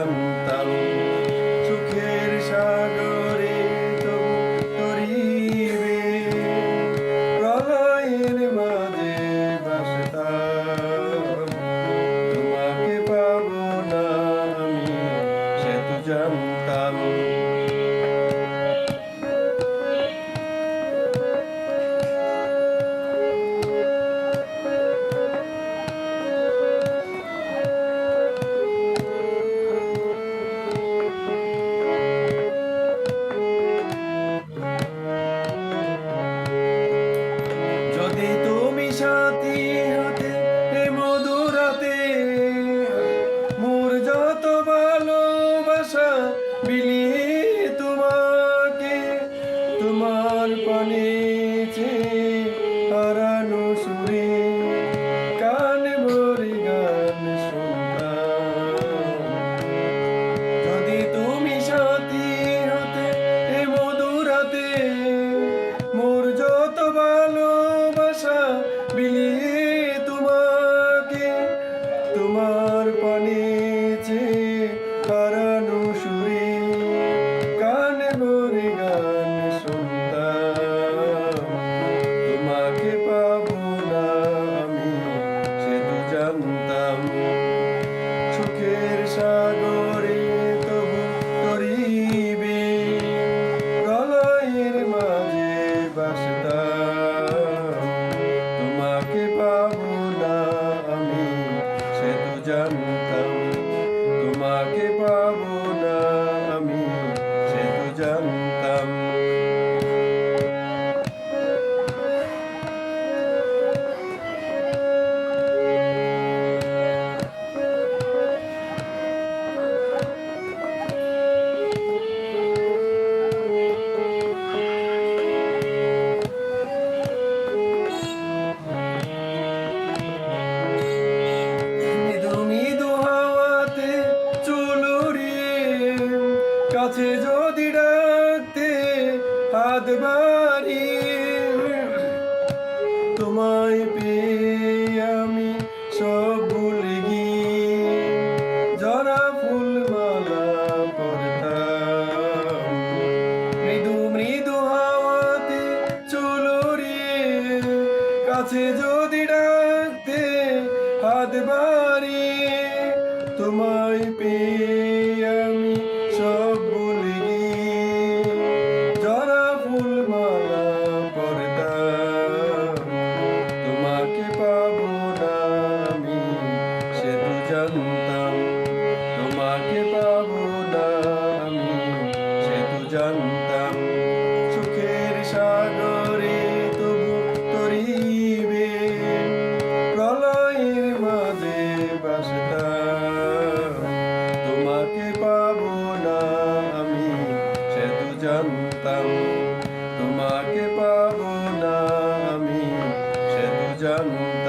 জানতাম সুখের সাগরে তবু তরিবে প্রলয়ের মাঝে ভাসতাম তোমাকে পাবো না আমি সে তো জানতাম। যদি তুমি সাথী হতে এ মধুরাতে মোর যত ভালোবাসা বিলিয়ে তোমাকে তোমার পানে চেয়ে হারানো সুরে কানে ভরে গান শুনতাম। যদি তুমি সাথী হতে এ মধুরাতে মোর যত ভালোবাসা বিলিয়ে তোমাকে তোমার পানে চেয়ে হারানো সুরে কানে ভরে গান শুনতাম। তোমাকে পাবো না আমি সে তো জানতাম সুখের সাগরে তবু তরিবে প্রলয়ের মাঝে ভাসতাম তোমাকে পাবো না আমি সে তো জানতাম তোমাকে পাবো না আমি সে তো জানতাম। কাছে যদি ডাকতে হাত বাড়িয়ে তোমায় পেয়ে আমি সব ভুলে গিয়ে জরা ফুল মালা পরতাম। মৃদু মৃদু হাওয়াতে চুল উড়িয়ে কাছে যদি ডাকতে হাত বাড়িয়ে তোমায় পেয়ে আমি সব ভুলে গিয়ে জরা ফুল মালা পরতাম। তোমাকে পাবো না আমি সে তো জানতাম তোমাকে পাবো না আমি সে তো জানতাম সুখের সাগরে তবু তরিবে প্রলয়ের মাঝে ভাসতাম তোমাকে পাবো না আমি সে তো জানতাম তোমাকে পাবো না আমি সে তো জানতাম।